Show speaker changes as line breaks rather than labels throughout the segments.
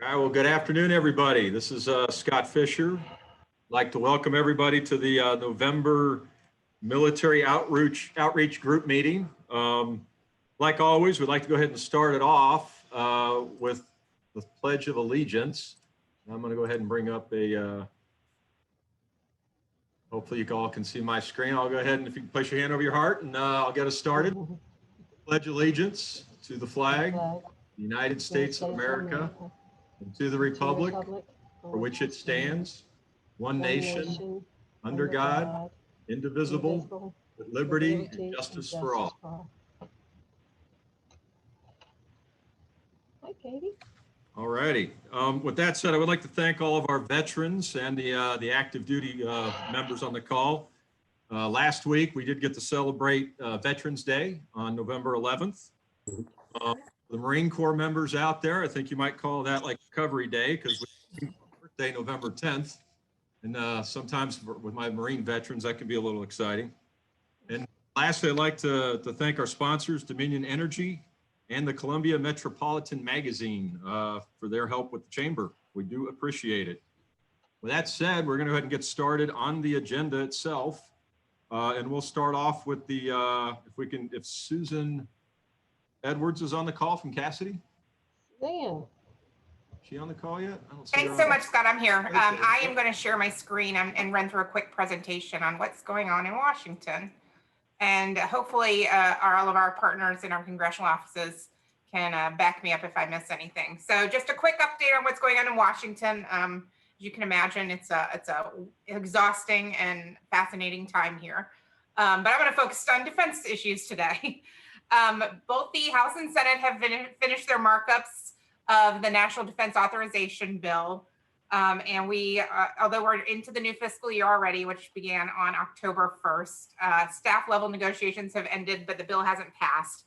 All right, well, good afternoon, everybody. This is Scott Fisher. I'd like to welcome everybody to the November Military Outreach Group meeting. Like always, we'd like to go ahead and start it off with the Pledge of Allegiance. I'm going to go ahead and bring up hopefully you all can see my screen. I'll go ahead and if you can place your hand over your heart and I'll get us started. Pledge allegiance to the flag, the United States of America, and to the republic for which it stands, one nation, under God, indivisible, with liberty and justice for all.
Hi, Katie.
All righty. With that said, I would like to thank all of our veterans and the active duty members on the call. Last week, we did get to celebrate Veterans Day on November 11th. The Marine Corps members out there, I think you might call that like Recovery Day because we birthday November 10th. And sometimes with my Marine veterans, that can be a little exciting. And lastly, I'd like to thank our sponsors, Dominion Energy and the Columbia Metropolitan Magazine for their help with the chamber. We do appreciate it. With that said, we're going to go ahead and get started on the agenda itself. And we'll start off with the, if Susan Edwards is on the call from Cassidy.
Suzanne.
Is she on the call yet? I don't see
Thanks
her
so
on.
much, Scott. I'm here. I am going to share my screen and run through a quick presentation on what's going on in Washington. And hopefully all of our partners in our congressional offices can back me up if I miss anything. So just a quick update on what's going on in Washington. As you can imagine, it's a exhausting and fascinating time here. But I'm going to focus on defense issues today. Both the House and Senate have finished their markups of the National Defense Authorization Bill. And we, although we're into the new fiscal year already, which began on October 1st, staff level negotiations have ended, but the bill hasn't passed.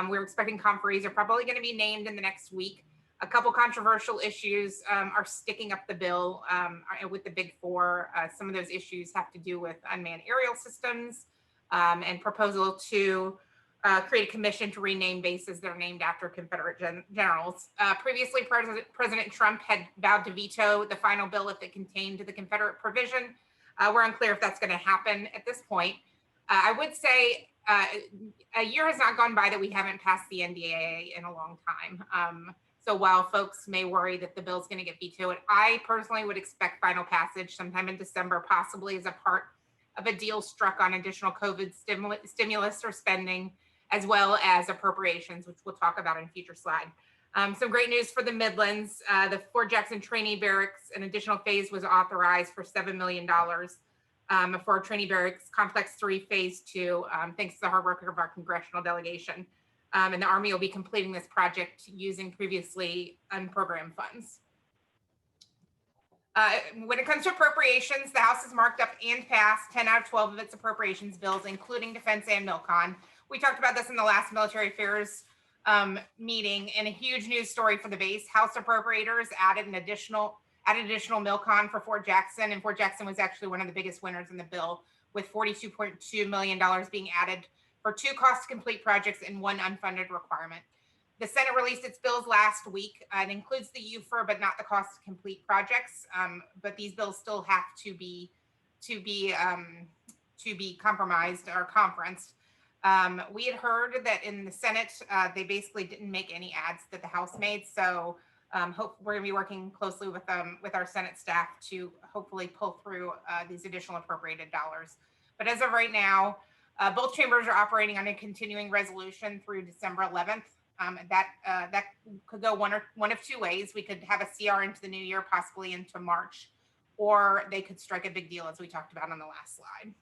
We're expecting conferees are probably going to be named in the next week. A couple controversial issues are sticking up the bill with the big four. Some of those issues have to do with unmanned aerial systems and proposal to create a commission to rename bases that are named after Confederate generals. Previously, President Trump had vowed to veto the final bill if it contained the Confederate provision. We're unclear if that's going to happen at this point. I would say a year has not gone by that we haven't passed the NDAA in a long time. So while folks may worry that the bill is going to get vetoed, I personally would expect final passage sometime in December, possibly as a part of a deal struck on additional COVID stimulus or spending, as well as appropriations, which we'll talk about in a future slide. Some great news for the Midlands. The Fort Jackson Trainee Barracks, an additional phase was authorized for $7 million for Trainee Barracks Complex 3 Phase 2, thanks to the hard work of our congressional delegation. And the Army will be completing this project using previously unprogrammed funds. When it comes to appropriations, the House has marked up and passed 10 out of 12 of its appropriations bills, including defense and MILCON. We talked about this in the last military affairs meeting, and a huge news story for the base. House appropriators added additional MILCON for Fort Jackson, and Fort Jackson was actually one of the biggest winners in the bill, with $42.2 million being added for 2 cost-to-complete projects and 1 unfunded requirement. The Senate released its bills last week. It includes the UFR, but not the cost-to-complete projects. But these bills still have to be compromised or conferenced. We had heard that in the Senate, they basically didn't make any adds that the House made. So we're going to be working closely with our Senate staff to hopefully pull through these additional appropriated dollars. But as of right now, both chambers are operating on a continuing resolution through December 11th. That could go one of two ways. We could have a CR into the new year, possibly into March, or they could strike a big deal, as we talked about on the last slide.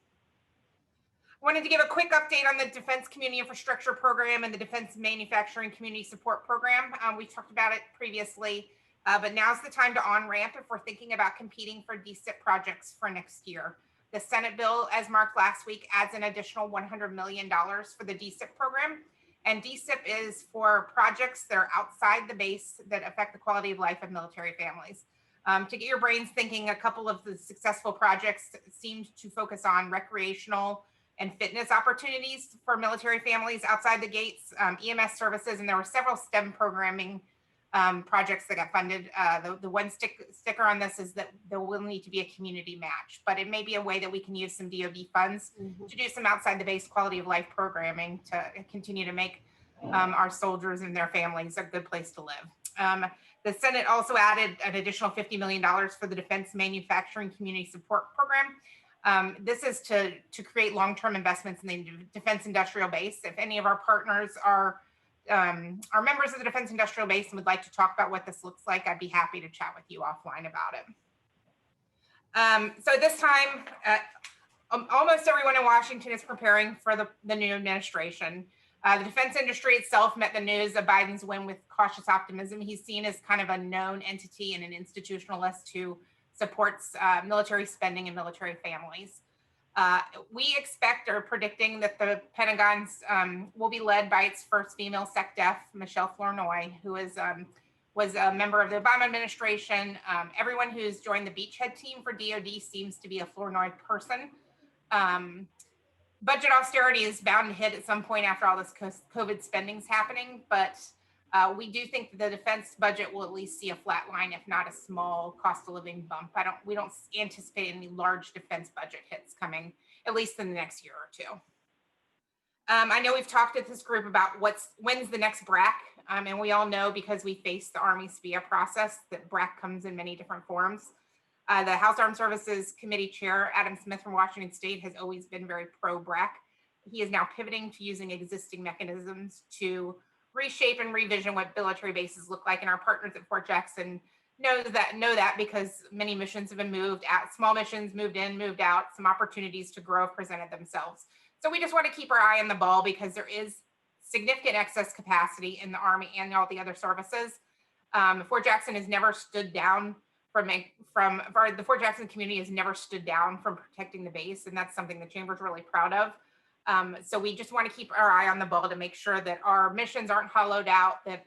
I wanted to give a quick update on the Defense Community Infrastructure Program and the Defense Manufacturing Community Support Program. We talked about it previously, but now's the time to on-ramp if we're thinking about competing for DSIP projects for next year. The Senate bill, as marked last week, adds an additional $100 million for the DSIP program. And DSIP is for projects that are outside the base that affect the quality of life of military families. To get your brains thinking, a couple of the successful projects seemed to focus on recreational and fitness opportunities for military families outside the gates, EMS services, and there were several STEM programming projects that got funded. The one sticker on this is that there will need to be a community match, but it may be a way that we can use some DoD funds to do some outside the base quality of life programming to continue to make our soldiers and their families a good place to live. The Senate also added an additional $50 million for the Defense Manufacturing Community Support Program. This is to create long-term investments in the defense industrial base. If any of our partners are members of the defense industrial base and would like to talk about what this looks like, I'd be happy to chat with you offline about it. So at this time, almost everyone in Washington is preparing for the new administration. The defense industry itself met the news of Biden's win with cautious optimism. He's seen as kind of a known entity and an institutionalist who supports military spending and military families. We expect or predicting that the Pentagon's will be led by its first female SecDef, Michelle Flournoy, who was a member of the Obama administration. Everyone who's joined the beachhead team for DoD seems to be a Flournoy person. Budget austerity is bound to hit at some point after all this COVID spending's happening, but we do think that the defense budget will at least see a flat line, if not a small cost of living bump. We don't anticipate any large defense budget hits coming, at least in the next year or two. I know we've talked at this group about when's the next BRAC, and we all know, because we face the Army SPIA process, that BRAC comes in many different forms. The House Armed Services Committee Chair, Adam Smith from Washington State, has always been very pro-BRAC. He is now pivoting to using existing mechanisms to reshape and revision what military bases look like. And our partners at Fort Jackson know that because many missions have been moved out, small missions moved in, moved out, some opportunities to grow have presented themselves. So we just want to keep our eye on the ball, because there is significant excess capacity in the Army and all the other services. Fort Jackson has never stood down the Fort Jackson community has never stood down from protecting the base, and that's something the Chamber's really proud of. So we just want to keep our eye on the ball to make sure that our missions aren't hollowed out, that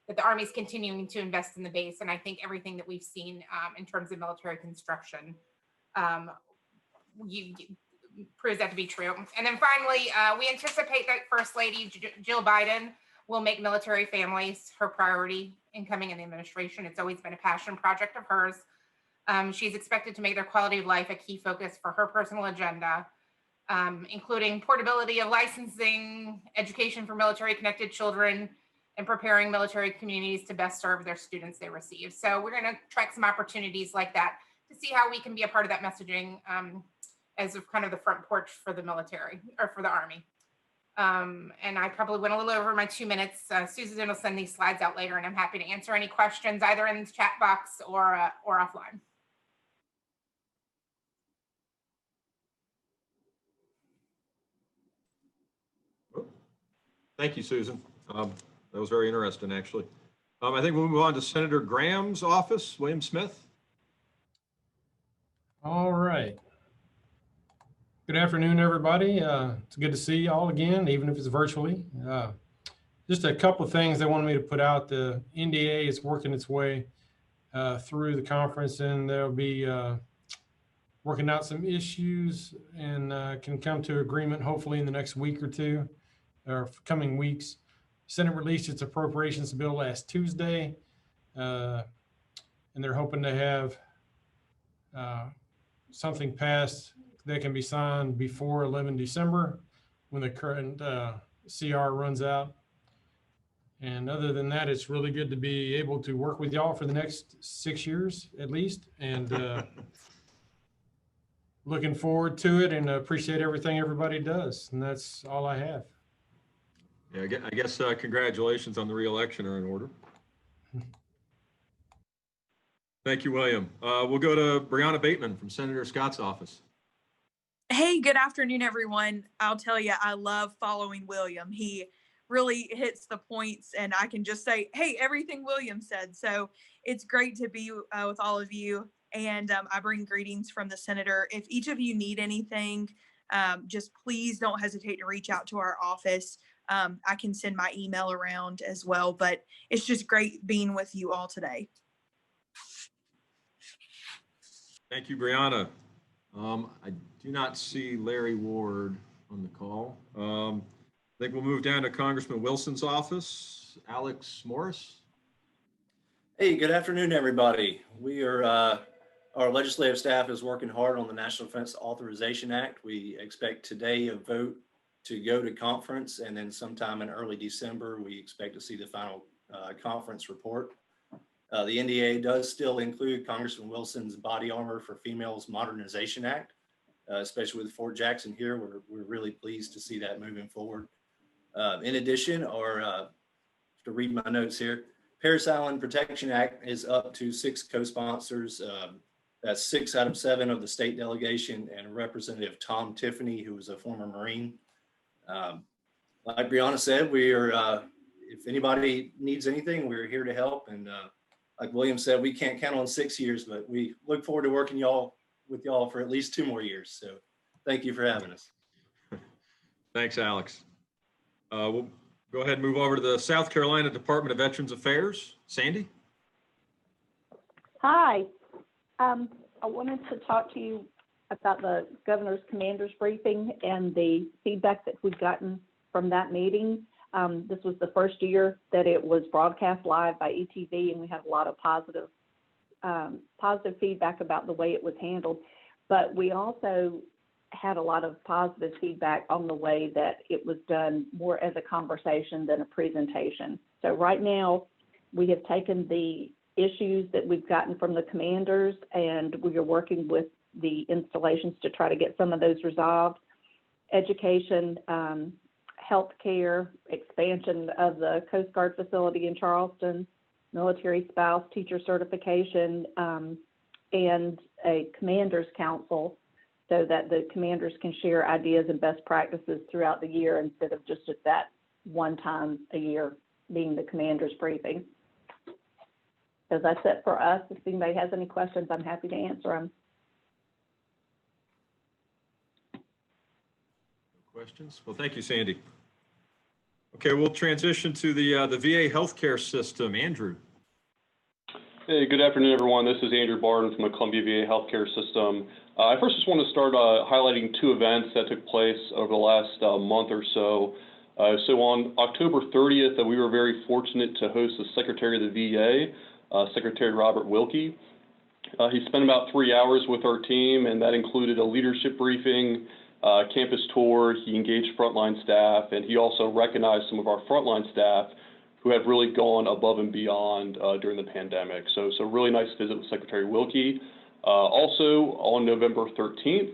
the Army's continuing to invest in the base. And I think everything that we've seen in terms of military construction proves that to be true. And then finally, we anticipate that First Lady Jill Biden will make military families her priority in coming in the administration. It's always been a passion project of hers. She's expected to make their quality of life a key focus for her personal agenda, including portability of licensing, education for military connected children, and preparing military communities to best serve their students they receive. So we're going to track some opportunities like that to see how we can be a part of that messaging as kind of the front porch for the military, or for the Army. And I probably went a little over my 2 minutes. Susan will send these slides out later, and I'm happy to answer any questions either in the chat box or offline.
Thank you, Susan. That was very interesting, actually. I think we'll move on to Senator Graham's office, William Smith.
All right. Good afternoon, everybody. It's good to see you all again, even if it's virtually. Just a couple of things they wanted me to put out. The NDA is working its way through the conference, and they'll be working out some issues and can come to agreement hopefully in the next week or two, or coming weeks. Senate released its appropriations bill last Tuesday, and they're hoping to have something passed that can be signed before 11 December when the current CR runs out. And other than that, it's really good to be able to work with y'all for the next 6 years at least. And looking forward to it, and appreciate everything everybody does. And that's all I have.
Yeah, I guess congratulations on the re-election are in order. Thank you, William. We'll go to Brianna Bateman from Senator Scott's office.
Hey, good afternoon, everyone. I'll tell you, I love following William. He really hits the points, and I can just say, hey, everything William said. So it's great to be with all of you. And I bring greetings from the senator. If each of you need anything, just please don't hesitate to reach out to our office. I can send my email around as well, but it's just great being with you all today.
Thank you, Brianna. I do not see Larry Ward on the call. I think we'll move down to Congressman Wilson's office. Alex Morris.
Hey, good afternoon, everybody. Our legislative staff is working hard on the National Defense Authorization Act. We expect today a vote to go to conference, and then sometime in early December, we expect to see the final conference report. The NDA does still include Congressman Wilson's Body Armor for Females Modernization Act, especially with Fort Jackson here. We're really pleased to see that moving forward. In addition, to read my notes here, Parris Island Protection Act is up to 6 co-sponsors. That's 6 out of 7 of the state delegation, and Representative Tom Tiffany, who was a former Marine. Like Brianna said, if anybody needs anything, we're here to help. And like William said, we can't count on 6 years, but we look forward to working with y'all for at least 2 more years. So thank you for having us.
Thanks, Alex. We'll go ahead and move over to the South Carolina Department of Veterans Affairs. Sandy?
Hi. I wanted to talk to you about the governor's commander's briefing and the feedback that we've gotten from that meeting. This was the first year that it was broadcast live by ETV, and we had a lot of positive feedback about the way it was handled. But we also had a lot of positive feedback on the way that it was done more as a conversation than a presentation. So right now, we have taken the issues that we've gotten from the commanders, and we are working with the installations to try to get some of those resolved. Education, healthcare, expansion of the Coast Guard facility in Charleston, military spouse teacher certification, and a commanders council, so that the commanders can share ideas and best practices throughout the year instead of just at that one time a year being the commanders briefing. As I said, for us, if anybody has any questions, I'm happy to answer them.
Questions? Well, thank you, Sandy. Okay, we'll transition to the VA healthcare system. Andrew.
Hey, good afternoon, everyone. This is Andrew Barton from the Columbia VA Healthcare System. I first just want to start highlighting 2 events that took place over the last month or so. So on October 30th, we were very fortunate to host the Secretary of the VA, Secretary Robert Wilkie. He spent about 3 hours with our team, and that included a leadership briefing, campus tour. He engaged frontline staff, and he also recognized some of our frontline staff who have really gone above and beyond during the pandemic. So really nice visit with Secretary Wilkie. Also, on November 13th,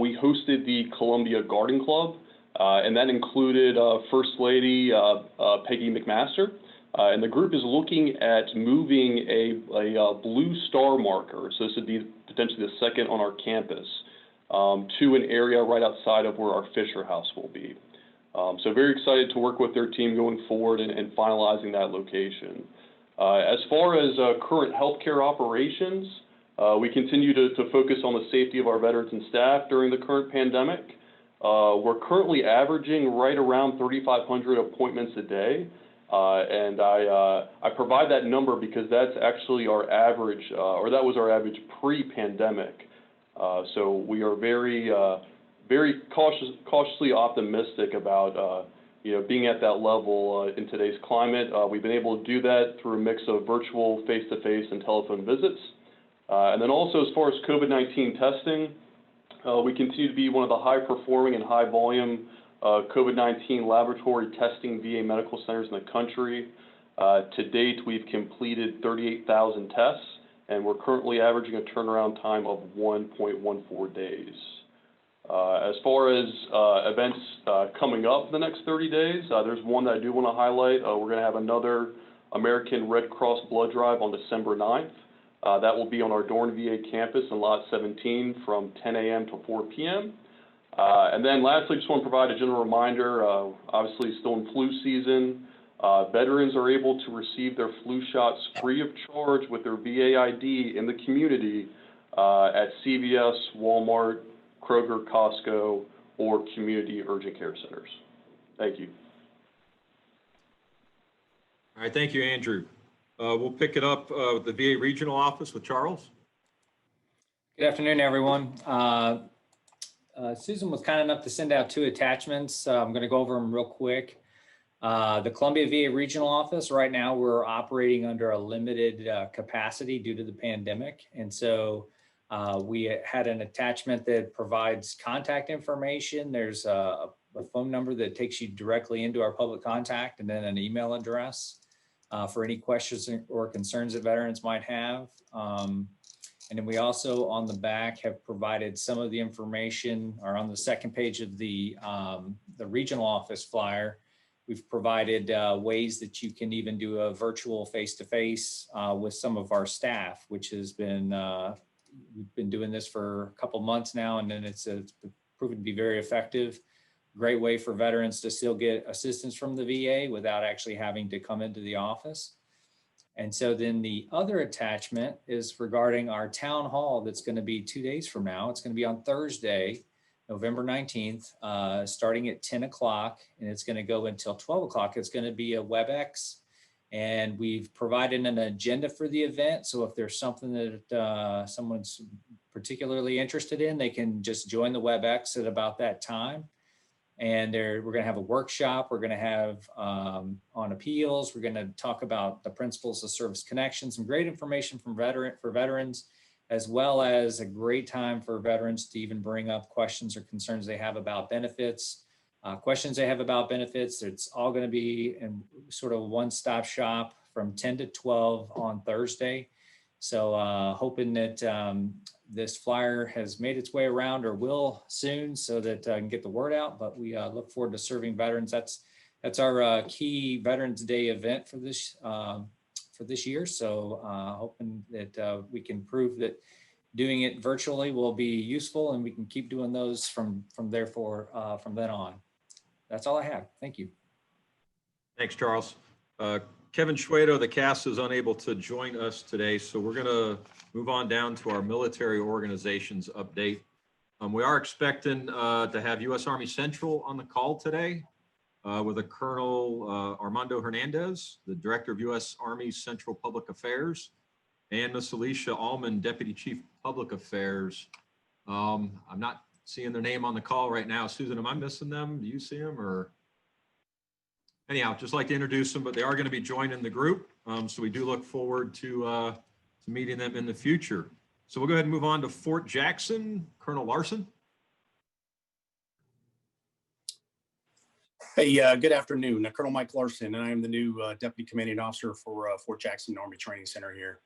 we hosted the Columbia Garden Club, and that included First Lady Peggy McMaster. And the group is looking at moving a blue star marker, so this would be potentially the second on our campus, to an area right outside of where our Fisher House will be. So very excited to work with their team going forward and finalizing that location. As far as current healthcare operations, we continue to focus on the safety of our veterans and staff during the current pandemic. We're currently averaging right around 3,500 appointments a day. And I provide that number because that's actually our average, or that was our average pre-pandemic. So we are very cautiously optimistic about being at that level in today's climate. We've been able to do that through a mix of virtual, face-to-face, and telephone visits. And then also, as far as COVID-19 testing, we continue to be one of the high-performing and high-volume COVID-19 laboratory testing VA medical centers in the country. To date, we've completed 38,000 tests, and we're currently averaging a turnaround time of 1.14 days. As far as events coming up in the next 30 days, there's one that I do want to highlight. We're going to have another American Red Cross blood drive on December 9th. That will be on our Dorn VA campus in Lot 17 from 10 a.m. to 4 p.m. And then lastly, just want to provide a general reminder, obviously still in flu season, veterans are able to receive their flu shots free of charge with their VA ID in the community at CVS, Walmart, Kroger, Costco, or community urgent care centers. Thank you.
All right, thank you, Andrew. We'll pick it up with the VA regional office with Charles.
Good afternoon, everyone. Susan was kind enough to send out 2 attachments. I'm going to go over them real quick. The Columbia VA Regional Office, right now, we're operating under a limited capacity due to the pandemic. And so we had an attachment that provides contact information. There's a phone number that takes you directly into our public contact, and then an email address for any questions or concerns that veterans might have. And then we also on the back have provided some of the information, or on the second page of the regional office flyer, we've provided ways that you can even do a virtual face-to-face with some of our staff, which has been, we've been doing this for a couple months now, and then it's proven to be very effective. Great way for veterans to still get assistance from the VA without actually having to come into the office. And so then the other attachment is regarding our town hall that's going to be 2 days from now. It's going to be on Thursday, November 19th, starting at 10 o'clock, and it's going to go until 12 o'clock. It's going to be a WebEx, and we've provided an agenda for the event. So if there's something that someone's particularly interested in, they can just join the WebEx at about that time. And we're going to have a workshop. We're going to have on appeals. We're going to talk about the principles of service connection, some great information for veterans, as well as a great time for veterans to even bring up questions or concerns they have about benefits, questions they have about benefits. It's all going to be in sort of a one-stop shop from 10 to 12 on Thursday. So hoping that this flyer has made its way around, or will soon, so that I can get the word out. But we look forward to serving veterans. That's our key Veterans Day event for this year. So hoping that we can prove that doing it virtually will be useful, and we can keep doing those from then on. That's all I have. Thank you.
Thanks, Charles. Kevin Schwedo, the cast, is unable to join us today, so we're going to move on down to our military organizations update. We are expecting to have U.S. Army Central on the call today with a Colonel Armando Hernandez, the Director of U.S. Army Central Public Affairs, and Ms. Alicia Allman, Deputy Chief Public Affairs. I'm not seeing their name on the call right now. Susan, am I missing them? Do you see them? Or anyhow, just like to introduce them, but they are going to be joining the group. So we do look forward to meeting them in the future. So we'll go ahead and move on to Fort Jackson. Colonel Larson.
Hey, good afternoon. Colonel Mike Larson, and I am the new Deputy Commanding Officer for Fort Jackson Army Training Center here.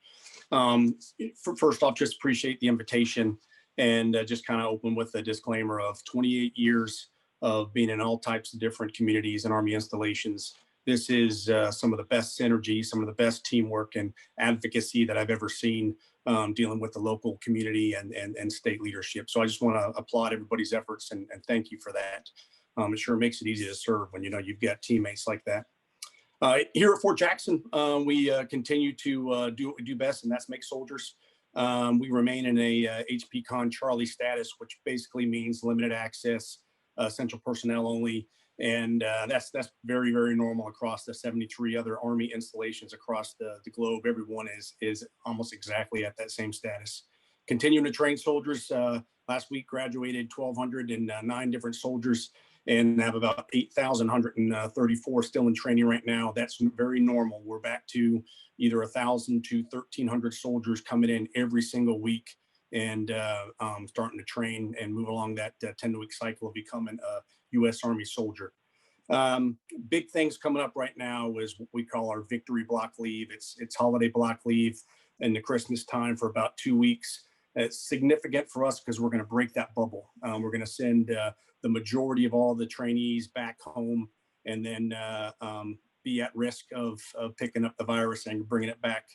First off, just appreciate the invitation, and just kind of open with a disclaimer of 28 years of being in all types of different communities and Army installations. This is some of the best synergy, some of the best teamwork and advocacy that I've ever seen dealing with the local community and state leadership. So I just want to applaud everybody's efforts and thank you for that. It sure makes it easy to serve when you know you've got teammates like that. Here at Fort Jackson, we continue to do what we do best, and that's make soldiers. We remain in a HP Con Charlie status, which basically means limited access, essential personnel only, and that's very, very normal across the 73 other Army installations across the globe. Everyone is almost exactly at that same status. Continuing to train soldiers. Last week graduated 1,209 different soldiers, and have about 8,134 still in training right now. That's very normal. We're back to either 1,000 to 1,300 soldiers coming in every single week, and starting to train and move along that 10-week cycle of becoming a U.S. Army soldier. Big things coming up right now is what we call our victory block leave. It's holiday block leave in the Christmas time for about 2 weeks. It's significant for us because we're going to break that bubble. We're going to send the majority of all the trainees back home, and then be at risk of picking up the virus and bringing it back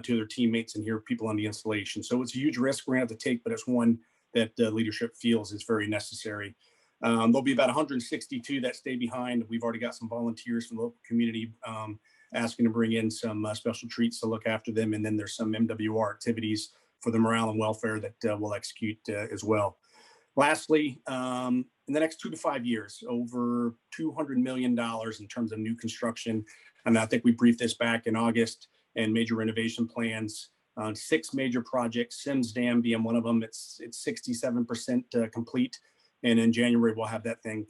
to their teammates and hear people on the installation. So it's a huge risk we're going to have to take, but it's one that leadership feels is very necessary. There'll be about 162 that stay behind. We've already got some volunteers from the local community asking to bring in some special treats to look after them. And then there's some MWR activities for the morale and welfare that we'll execute as well. Lastly, in the next 2 to 5 years, over $200 million in terms of new construction. And I think we briefed this back in August, and major renovation plans on 6 major projects, Sims Dam being one of them. It's 67% complete. And in January, we'll have that thing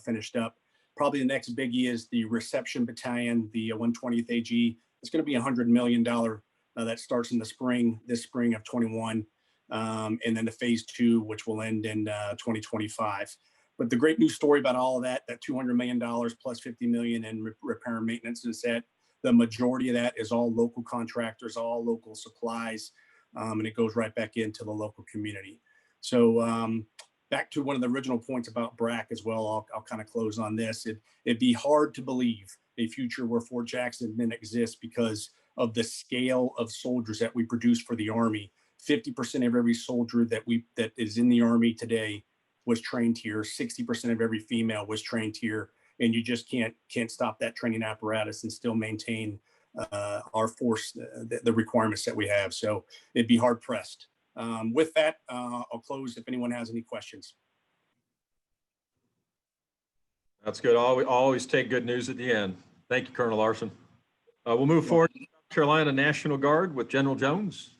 finished up. Probably the next biggie is the reception battalion, the 120th AG. It's going to be $100 million that starts in the this spring of 21. And then the phase 2, which will end in 2025. But the great news story about all of that $200 million plus $50 million in repair and maintenance, is that the majority of that is all local contractors, all local supplies, and it goes right back into the local community. So back to one of the original points about BRAC as well, I'll kind of close on this. It'd be hard to believe a future where Fort Jackson didn't exist because of the scale of soldiers that we produce for the Army. 50% of every soldier that is in the Army today was trained here. 60% of every female was trained here, and you just can't stop that training apparatus and still maintain our force, the requirements that we have. So it'd be hard pressed. With that, I'll close if anyone has any questions.
That's good. Always take good news at the end. Thank you, Colonel Larson. We'll move forward to South Carolina National Guard with General Jones.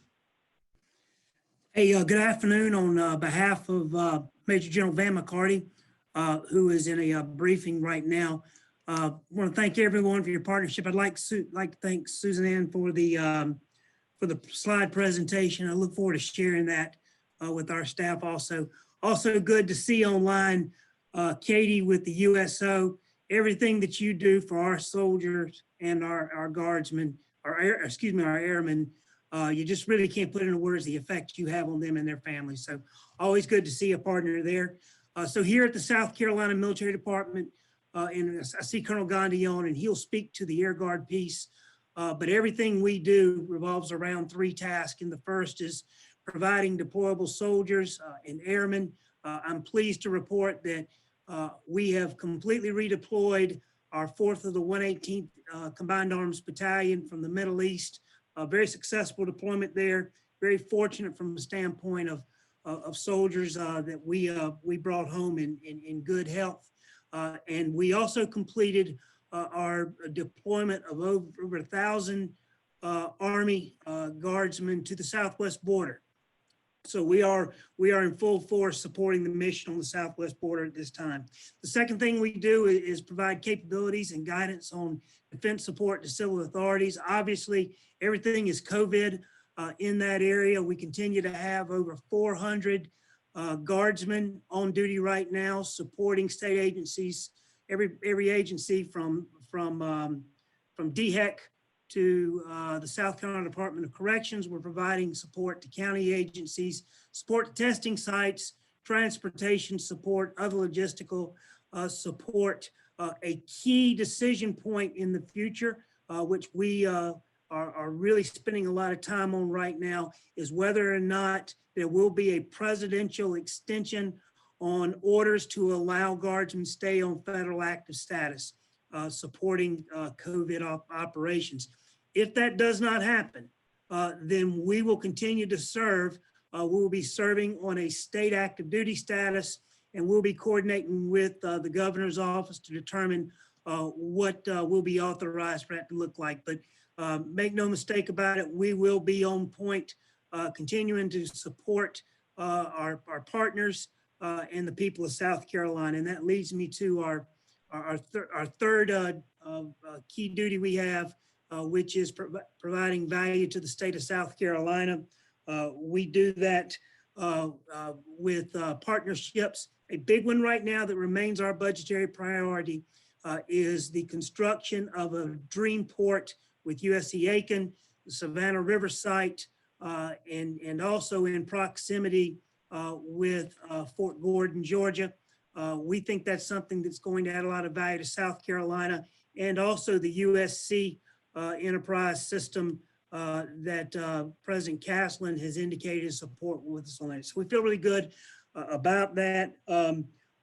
Hey, good afternoon. On behalf of Major General Van McCarty, who is in a briefing right now, I want to thank everyone for your partnership. I'd like to thank Susan Ann for the slide presentation. I look forward to sharing that with our staff also. Also good to see online Katie with the USO. Everything that you do for our soldiers and our guardsmen, our airmen, you just really can't put into words the effect you have on them and their families. So always good to see a partner there. So here at the South Carolina Military Department, and I see Colonel Gandhi on, and he'll speak to the Air Guard piece. But everything we do revolves around 3 tasks. And the first is providing deployable soldiers and airmen. I'm pleased to report that we have completely redeployed our 4th of the 118th Combined Arms Battalion from the Middle East. A very successful deployment there. Very fortunate from the standpoint of soldiers that we brought home in good health. And we also completed our deployment of over 1,000 Army Guardsmen to the southwest border. So we are in full force supporting the mission on the southwest border at this time. The second thing we do is provide capabilities and guidance on defense support to civil authorities. Obviously, everything is COVID in that area. We continue to have over 400 guardsmen on duty right now supporting state agencies, every agency from DHEC to the South Carolina Department of Corrections. We're providing support to county agencies, support to testing sites, transportation support, other logistical support. A key decision point in the future, which we are really spending a lot of time on right now, is whether or not there will be a presidential extension on orders to allow guardsmen stay on federal active status, supporting COVID operations. If that does not happen, then we will continue to serve. We will be serving on a state active duty status, and we'll be coordinating with the governor's office to determine what will be authorized for that to look like. But make no mistake about it, we will be on point, continuing to support our partners and the people of South Carolina. And that leads me to our third key duty we have, which is providing value to the state of South Carolina. We do that with partnerships. A big one right now that remains our budgetary priority is the construction of a dream port with USC Aiken, the Savannah River site, and also in proximity with Fort Gordon, Georgia. We think that's something that's going to add a lot of value to South Carolina, and also the USC enterprise system that President Castleton has indicated his support with us on that. So we feel really good about that.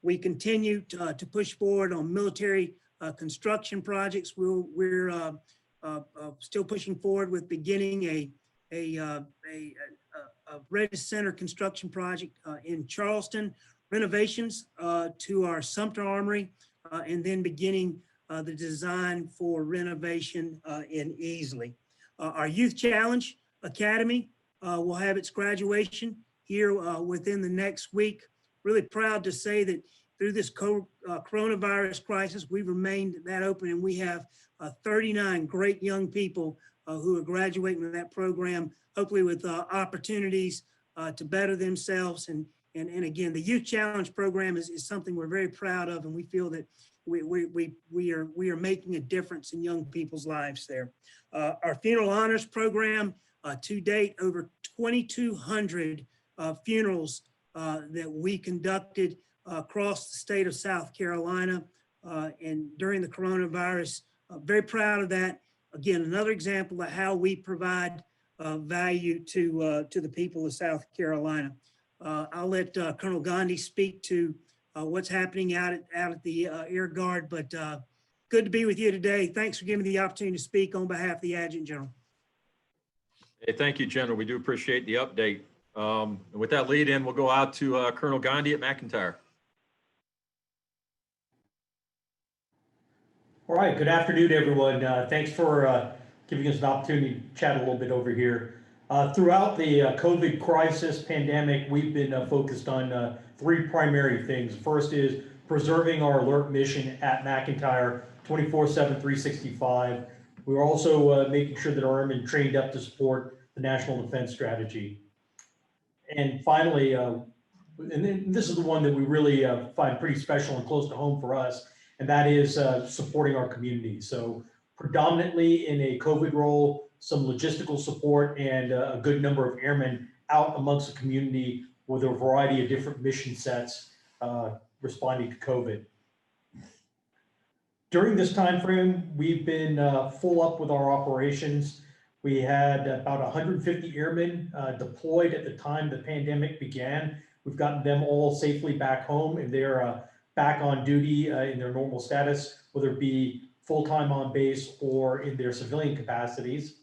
We continue to push forward on military construction projects. We're still pushing forward with beginning a Ready Center construction project in Charleston, renovations to our Sumter Armory, and then beginning the design for renovation in Easley. Our Youth Challenge Academy will have its graduation here within the next week. Really proud to say that through this coronavirus crisis, we've remained that open, and we have 39 great young people who are graduating from that program, hopefully with opportunities to better themselves. And again, the Youth Challenge program is something we're very proud of, and we feel that we are making a difference in young people's lives there. Our funeral honors program, to date, over 2,200 funerals that we conducted across the state of South Carolina and during the coronavirus. Very proud of that. Again, another example of how we provide value to the people of South Carolina. I'll let Colonel Gandhi speak to what's happening out at the Air Guard, but good to be with you today. Thanks for giving me the opportunity to speak on behalf of the Adjutant General.
Hey, thank you, General. We do appreciate the update. And with that lead in, we'll go out to Colonel Gandhi at McIntyre.
All right, good afternoon, everyone. Thanks for giving us an opportunity to chat a little bit over here. Throughout the COVID crisis pandemic, we've been focused on three primary things. First is preserving our alert mission at McIntyre 24/7, 365. We're also making sure that our airmen trained up to support the National Defense Strategy. And finally, and then this is the one that we really find pretty special and close to home for us, and that is supporting our community. So predominantly in a COVID role, some logistical support, and a good number of airmen out amongst the community with a variety of different mission sets responding to COVID. During this time frame, we've been full up with our operations. We had about 150 airmen deployed at the time the pandemic began. We've gotten them all safely back home, and they're back on duty in their normal status, whether it be full-time on base or in their civilian capacities.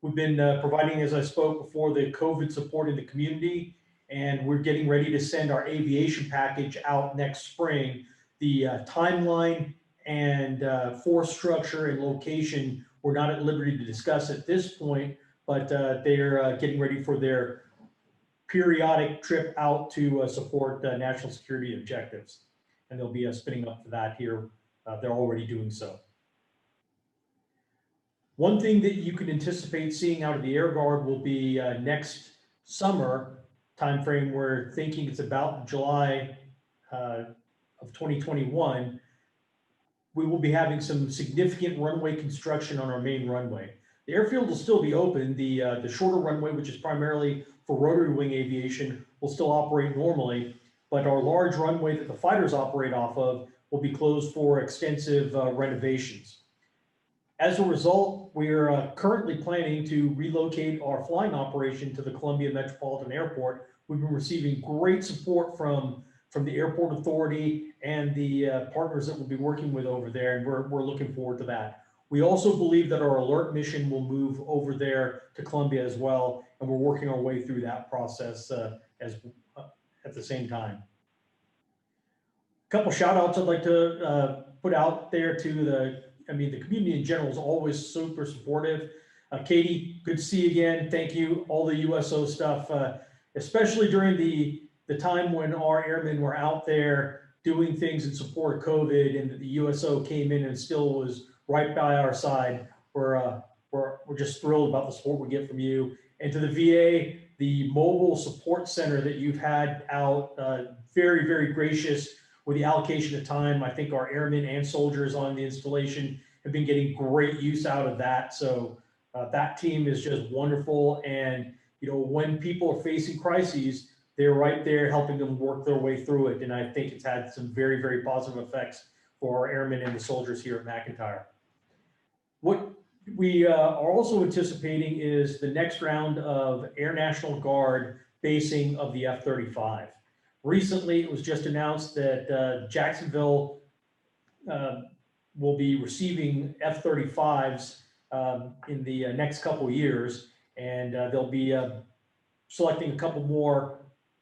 We've been providing, as I spoke before, the COVID support in the community, and we're getting ready to send our aviation package out next spring. The timeline and force structure and location, we're not at liberty to discuss at this point, but they're getting ready for their periodic trip out to support national security objectives. And they'll be spinning up for that here. They're already doing so. One thing that you can anticipate seeing out of the Air Guard will be next summer timeframe. We're thinking it's about July of 2021. We will be having some significant runway construction on our main runway. The airfield will still be open. The shorter runway, which is primarily for rotary wing aviation, will still operate normally, but our large runway that the fighters operate off of will be closed for extensive renovations. As a result, we're currently planning to relocate our flying operation to the Columbia Metropolitan Airport. We've been receiving great support from the airport authority and the partners that we'll be working with over there, and we're looking forward to that. We also believe that our alert mission will move over there to Columbia as well, and we're working our way through that process at the same time. A couple shout outs I'd like to put out there to the community in general is always super supportive. Katie, good to see you again. Thank you. All the USO stuff, especially during the time when our airmen were out there doing things in support of COVID, and the USO came in and still was right by our side. We're just thrilled about the support we get from you. And to the VA, the mobile support center that you've had out, very, very gracious with the allocation of time. I think our airmen and soldiers on the installation have been getting great use out of that. So that team is just wonderful. And when people are facing crises, they're right there helping them work their way through it. And I think it's had some very, very positive effects for our airmen and the soldiers here at McIntyre. What we are also anticipating is the next round of Air National Guard basing of the F-35. Recently, it was just announced that Jacksonville will be receiving F-35s in the next couple of years, and they'll be selecting a couple more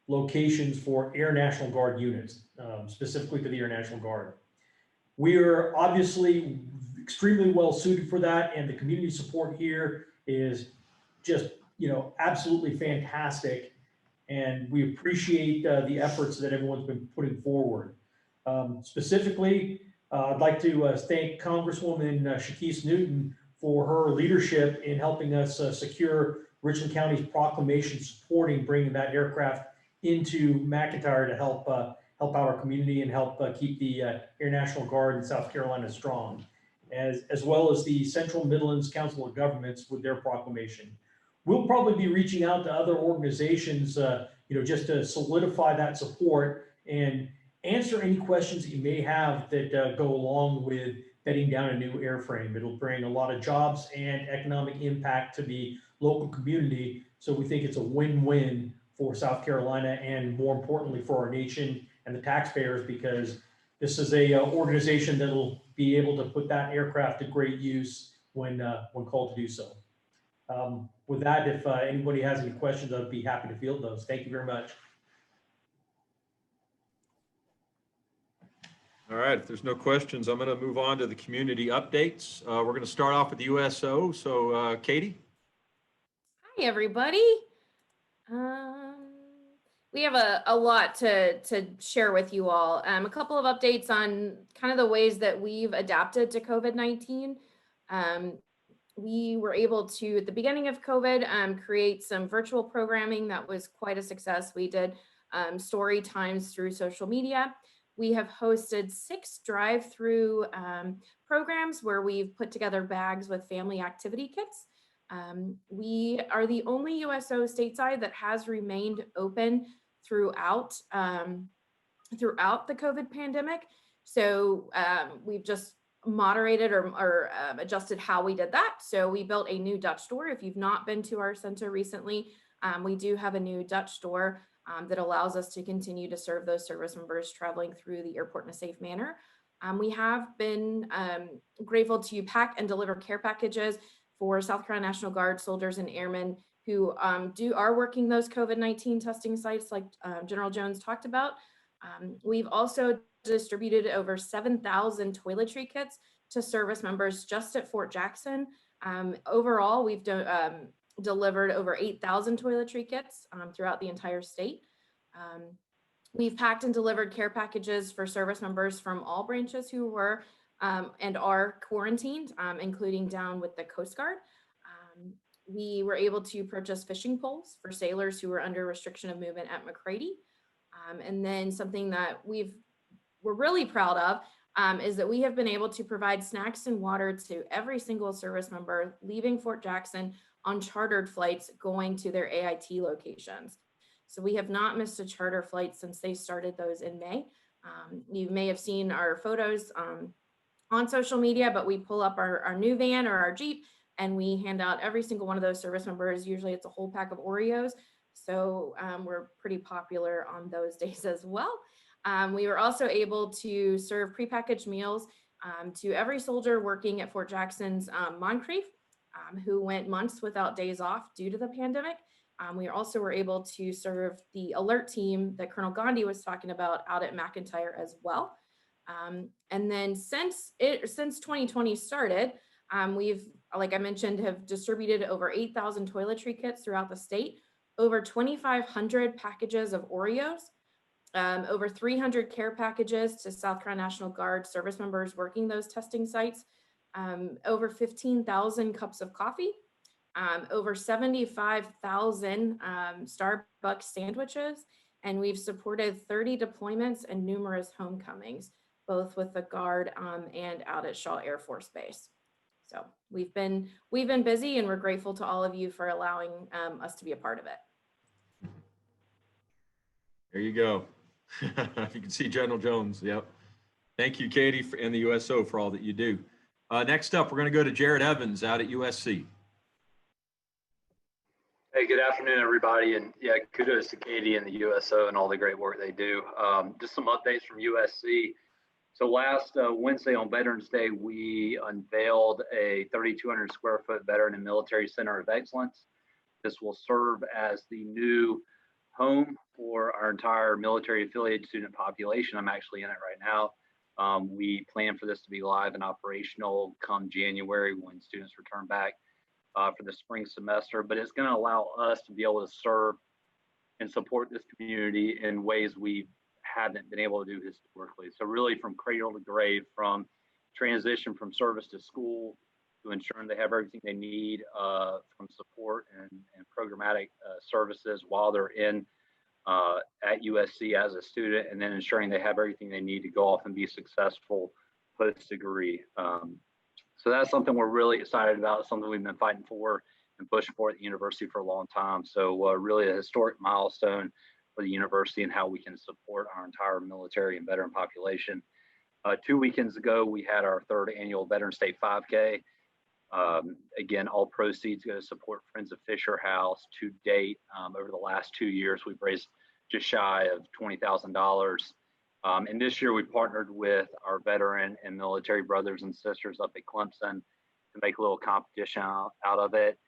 locations for Air National Guard units, specifically to the Air National Guard. We are obviously extremely well suited for that, and the community support here is just, absolutely fantastic. And we appreciate the efforts that everyone's been putting forward. Specifically, I'd like to thank Congresswoman Shakise Newton for her leadership in helping us secure Richland County's proclamation supporting bringing that aircraft into McIntyre to help help our community and help keep the Air National Guard in South Carolina strong, as well as the Central Midlands Council of Governments with their proclamation. We'll probably be reaching out to other organizations, just to solidify that support and answer any questions that you may have that go along with bedding down a new airframe. It'll bring a lot of jobs and economic impact to the local community. So we think it's a win-win for South Carolina and more importantly for our nation and the taxpayers, because this is a organization that will be able to put that aircraft to great use when called to do so. With that, if anybody has any questions, I'd be happy to field those. Thank you very much.
All right, if there's no questions, I'm going to move on to the community updates. We're going to start off with the USO. So Katie?
Hi, everybody. We have a lot to share with you all. A couple of updates on kind of the ways that we've adapted to COVID-19. We were able to, at the beginning of COVID, create some virtual programming that was quite a success. We did story times through social media. We have hosted 6 drive-through programs where we've put together bags with family activity kits. We are the only USO stateside that has remained open throughout the COVID pandemic. So we've just moderated or adjusted how we did that. So we built a new Dutch store. If you've not been to our center recently, we do have a new Dutch store that allows us to continue to serve those service members traveling through the airport in a safe manner. We have been grateful to pack and deliver care packages for South Carolina National Guard soldiers and airmen who are working those COVID-19 testing sites like General Jones talked about. We've also distributed over 7,000 toiletry kits to service members just at Fort Jackson. Overall, we've delivered over 8,000 toiletry kits throughout the entire state. We've packed and delivered care packages for service members from all branches who were and are quarantined, including down with the Coast Guard. We were able to purchase fishing poles for sailors who were under restriction of movement at McCready. And then something that we're really proud of is that we have been able to provide snacks and water to every single service member leaving Fort Jackson on chartered flights going to their AIT locations. So we have not missed a charter flight since they started those in May. You may have seen our photos on social media, but we pull up our new van or our Jeep and we hand out every single one of those service members. Usually it's a whole pack of Oreos. So we're pretty popular on those days as well. We were also able to serve prepackaged meals to every soldier working at Fort Jackson's Moncrief, who went months without days off due to the pandemic. We also were able to serve the alert team that Colonel Gandhi was talking about out at McIntyre as well. And then since 2020 started, we've, like I mentioned, have distributed over 8,000 toiletry kits throughout the state, over 2,500 packages of Oreos, over 300 care packages to South Carolina National Guard service members working those testing sites, over 15,000 cups of coffee, over 75,000 Starbucks sandwiches, and we've supported 30 deployments and numerous homecomings, both with the Guard and out at Shaw Air Force Base. So we've been busy, and we're grateful to all of you for allowing us to be a part of it.
There you go. You can see General Jones. Yep. Thank you, Katie, and the USO for all that you do. Next up, we're going to go to Jared Evans out at USC.
Hey, good afternoon, everybody. And yeah, kudos to Katie and the USO and all the great work they do. Just some updates from USC. So last Wednesday on Veterans Day, we unveiled a 3,200 square foot Veteran and Military Center of Excellence. This will serve as the new home for our entire military affiliated student population. I'm actually in it right now. We plan for this to be live and operational come January when students return back for the spring semester, but it's going to allow us to be able to serve and support this community in ways we haven't been able to do historically. So really from cradle to grave, from transition from service to school to ensuring they have everything they need from support and programmatic services while they're in at USC as a student, and then ensuring they have everything they need to go off and be successful post-degree. So that's something we're really excited about, something we've been fighting for and pushing for at the university for a long time. So really a historic milestone for the university and how we can support our entire military and veteran population. 2 weekends ago, we had our 3rd annual Veterans Day 5K. Again, all proceeds go to support Friends of Fisher House. To date, over the last 2 years, we've raised just shy of $20,000. And this year we partnered with our veteran and military brothers and sisters up at Clemson to make a little competition out of it.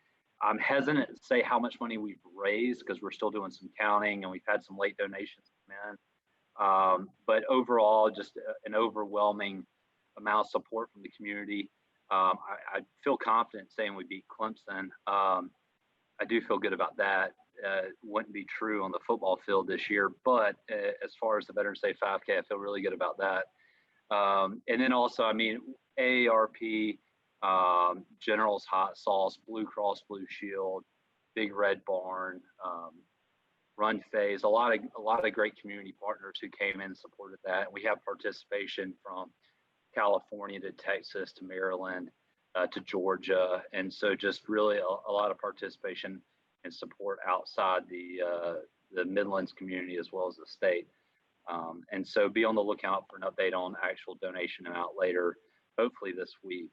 I'm hesitant to say how much money we've raised because we're still doing some counting and we've had some late donations come in. But overall, just an overwhelming amount of support from the community. I feel confident saying we beat Clemson. I do feel good about that. Wouldn't be true on the football field this year, but as far as the Veterans Day 5K, I feel really good about that. And then also, I mean, AARP, General's Hot Sauce, Blue Cross Blue Shield, Big Red Barn, Run Phase, a lot of great community partners who came in and supported that. We have participation from California to Texas to Maryland to Georgia, and so just really a lot of participation and support outside the Midlands community as well as the state. And so be on the lookout for an update on actual donation amount later, hopefully this week.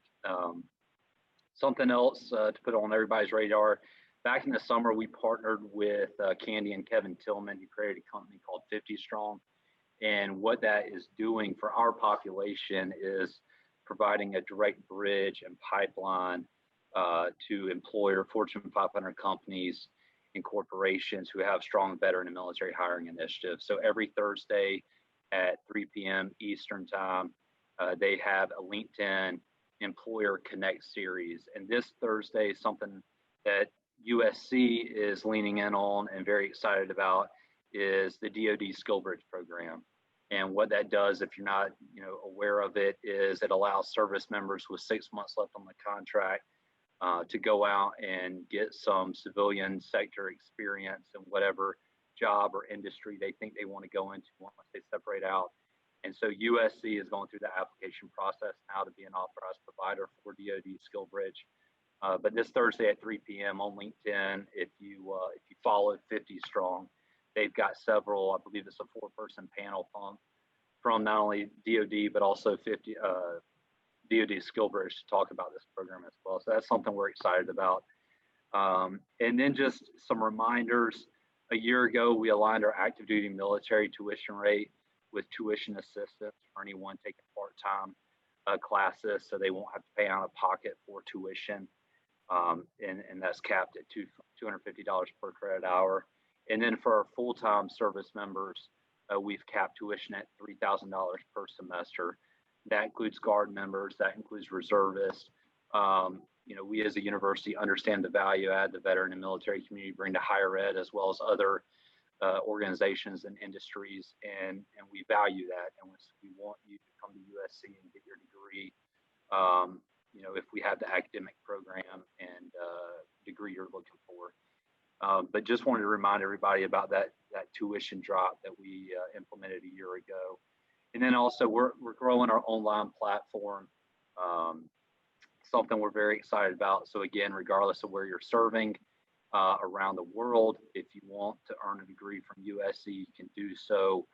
Something else to put on everybody's radar, back in the summer, we partnered with Candy and Kevin Tillman, who created a company called 50 Strong. And what that is doing for our population is providing a direct bridge and pipeline to employer Fortune 500 companies and corporations who have strong veteran and military hiring initiatives. So every Thursday at 3 p.m. Eastern time, they have a LinkedIn Employer Connect series. And this Thursday, something that USC is leaning in on and very excited about is the DoD Skill Bridge program. And what that does, if you're not aware of it, is it allows service members with 6 months left on the contract to go out and get some civilian sector experience in whatever job or industry they think they want to go into once they separate out. And so USC is going through the application process now to be an authorized provider for DoD Skill Bridge. But this Thursday at 3 p.m. on LinkedIn, if you follow 50 Strong, they've got several, I believe it's a 4-person panel from not only DoD, but also DoD Skill Bridge to talk about this program as well. So that's something we're excited about. And then just some reminders. A year ago, we aligned our active duty military tuition rate with tuition assistance for anyone taking part-time classes, so they won't have to pay out of pocket for tuition. And that's capped at $250 per credit hour. And then for our full-time service members, we've capped tuition at $3,000 per semester. That includes Guard members, that includes reservists. We as a university understand the value add the veteran and military community bring to higher ed as well as other organizations and industries, and we value that. And we want you to come to USC and get your degree. If we have the academic program and degree you're looking for. But just wanted to remind everybody about that tuition drop that we implemented a year ago. And then also we're growing our online platform, something we're very excited about. So again, regardless of where you're serving around the world, if you want to earn a degree from USC, you can do so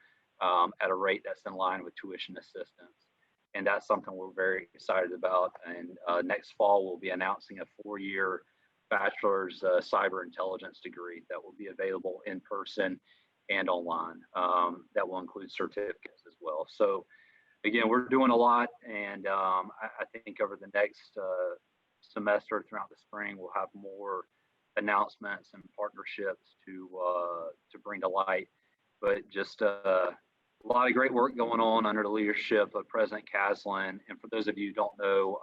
at a rate that's in line with tuition assistance. And that's something we're very excited about. And next fall, we'll be announcing a 4-year bachelor's cyber intelligence degree that will be available in person and online. That will include certificates as well. So again, we're doing a lot. And I think over the next semester throughout the spring, we'll have more announcements and partnerships to bring to light. But just a lot of great work going on under the leadership of President Caslin. And for those of you who don't know,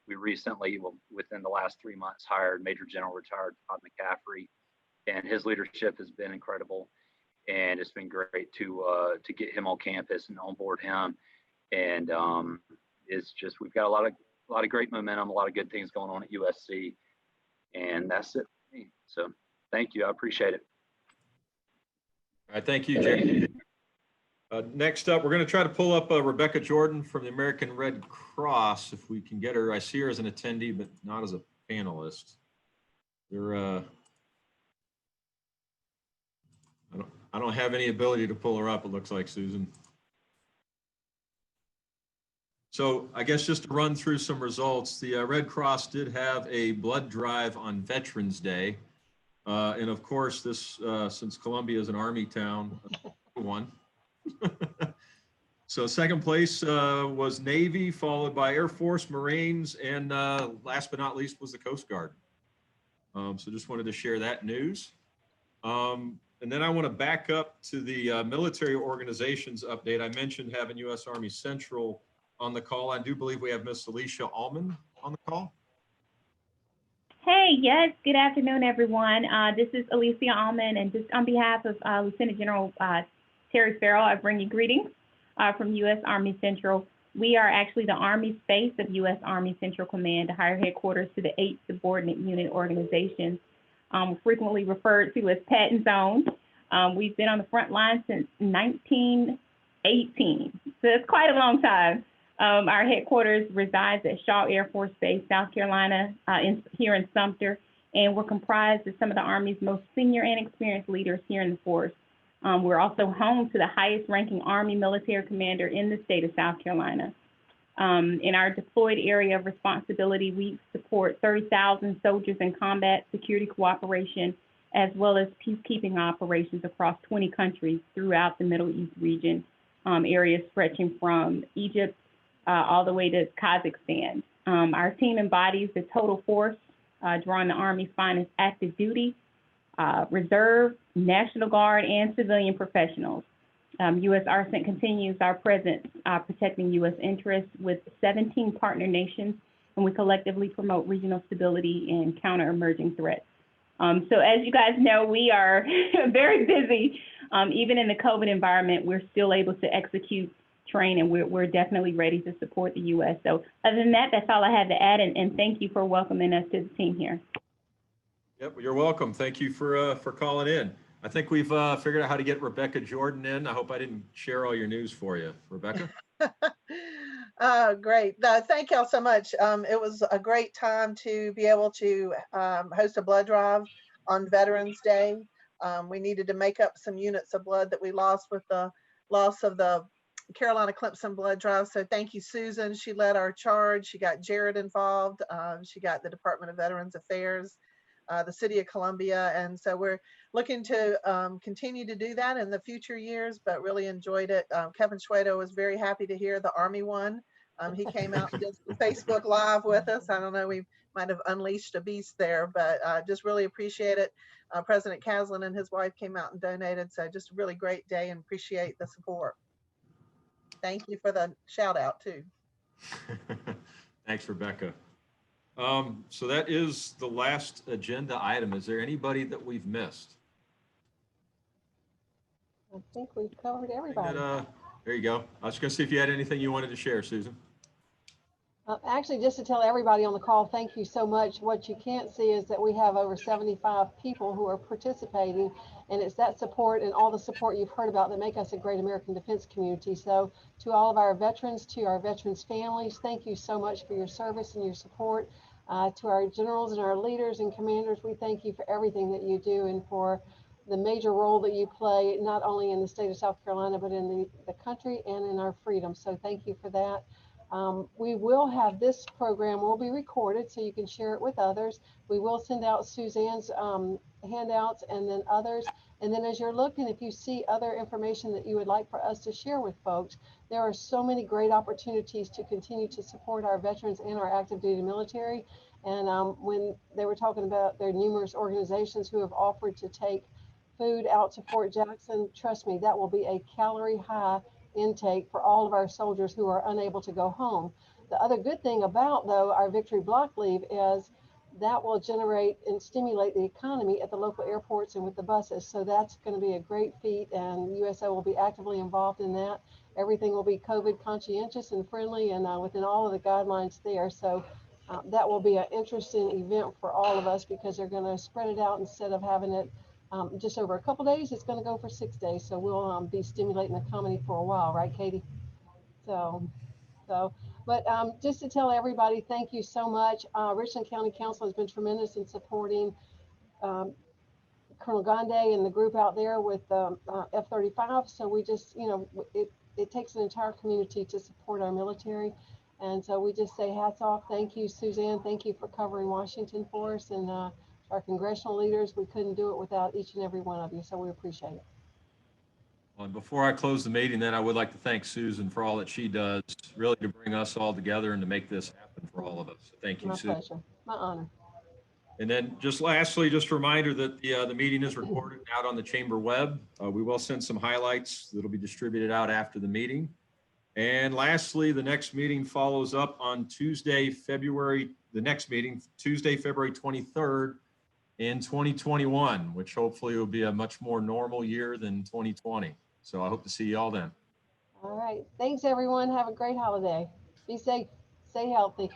we recently, within the last 3 months, hired Major General retired Todd McCaffrey, and his leadership has been incredible. and it's been great to get him on campus and onboard him. And it's just, we've got a lot of great momentum, a lot of good things going on at USC, and that's it for me. So thank you, I appreciate it.
All right, thank you, Jay. Next up, we're going to try to pull up Rebecca Jordan from the American Red Cross, if we can get her. I see her as an attendee, but not as a panelist. I don't have any ability to pull her up, it looks like, Susan. So I guess just to run through some results, the Red Cross did have a blood drive on Veterans Day. And of course, this, since Columbia is an Army town, won. So second place was Navy, followed by Air Force, Marines, and last but not least was the Coast Guard. So just wanted to share that news. And then I want to back up to the military organizations update. I mentioned having U.S. Army Central on the call. I do believe we have Miss Alicia Allman on the call.
Hey, yes, good afternoon, everyone. This is Alicia Allman, and just on behalf of Lieutenant General Terry Farrell, I bring you greetings from U.S. Army Central. We are actually the Army space of U.S. Army Central Command, the higher headquarters to the 8 subordinate unit organizations, frequently referred to as Patton Zones. We've been on the front line since 1918, so it's quite a long time. Our headquarters resides at Shaw Air Force Base, South Carolina, here in Sumter, and we're comprised of some of the Army's most senior and experienced leaders here in the force. We're also home to the highest ranking Army military commander in the state of South Carolina. In our deployed area of responsibility, we support 30,000 soldiers in combat, security cooperation, as well as peacekeeping operations across 20 countries throughout the Middle East region, areas stretching from Egypt all the way to Kazakhstan. Our team embodies the total force, drawing the Army's finest active duty, reserve, National Guard, and civilian professionals. U.S. ARCENT continues our presence protecting U.S. interests with 17 partner nations, and we collectively promote regional stability and counter emerging threats. So as you guys know, we are very busy. Even in the COVID environment, we're still able to execute, train, and we're definitely ready to support the U.S. So other than that, that's all I had to add, and thank you for welcoming us to the team here.
Yep, you're welcome. Thank you for calling in. I think we've figured out how to get Rebecca Jordan in. I hope I didn't share all your news for you. Rebecca?
Great. Thank y'all so much. It was a great time to be able to host a blood drive on Veterans Day. We needed to make up some units of blood that we lost with the loss of the Carolina Clemson blood drive. So thank you, Susan. She led our charge. She got Jared involved. She got the Department of Veterans Affairs, the City of Columbia. And so we're looking to continue to do that in the future years, but really enjoyed it. Kevin Schwedo was very happy to hear the Army won. He came out and did some Facebook Live with us. I don't know, we might have unleashed a beast there, but just really appreciate it. President Caslin and his wife came out and donated. So just a really great day and appreciate the support. Thank you for the shout out too.
Thanks, Rebecca. So that is the last agenda item. Is there anybody that we've missed?
I think we've covered everybody.
There you go. I was going to see if you had anything you wanted to share, Susan.
Actually, just to tell everybody on the call, thank you so much. What you can't see is that we have over 75 people who are participating, and it's that support and all the support you've heard about that make us a great American defense community. So to all of our veterans, to our veterans families, thank you so much for your service and your support. To our generals and our leaders and commanders, we thank you for everything that you do and for the major role that you play, not only in the state of South Carolina, but in the country and in our freedom. So thank you for that. We will have this program will be recorded so you can share it with others. We will send out Suzanne's handouts and then others. And then as you're looking, if you see other information that you would like for us to share with folks, there are so many great opportunities to continue to support our veterans and our active duty military. And when they were talking about their numerous organizations who have offered to take food out to Fort Jackson, trust me, that will be a calorie high intake for all of our soldiers who are unable to go home. The other good thing about, though, our Victory Block Leave is that will generate and stimulate the economy at the local airports and with the buses. So that's going to be a great feat, and USO will be actively involved in that. Everything will be COVID conscientious and friendly, and within all of the guidelines there. So that will be an interesting event for all of us, because they're going to spread it out instead of having it just over a couple days. It's going to go for 6 days. So we'll be stimulating the economy for a while, right, Katie? But just to tell everybody, thank you so much. Richland County Council has been tremendous in supporting Colonel Gonde and the group out there with F-35. So we just, it takes an entire community to support our military. And so we just say hats off. Thank you, Suzanne. Thank you for covering Washington for us, and our congressional leaders. We couldn't do it without each and every one of you. So we appreciate it.
Well, before I close the meeting, then I would like to thank Susan for all that she does, really to bring us all together and to make this happen for all of us. So thank you,
My
Susan.
pleasure. My honor.
And then just lastly, just a reminder that the meeting is recorded out on the chamber web. We will send some highlights that'll be distributed out after the meeting. And lastly, the next meeting follows up on Tuesday, February 23rd in 2021, which hopefully will be a much more normal year than 2020. So I hope to see you all then.
All right. Thanks, everyone. Have a great holiday. Be safe. Stay healthy.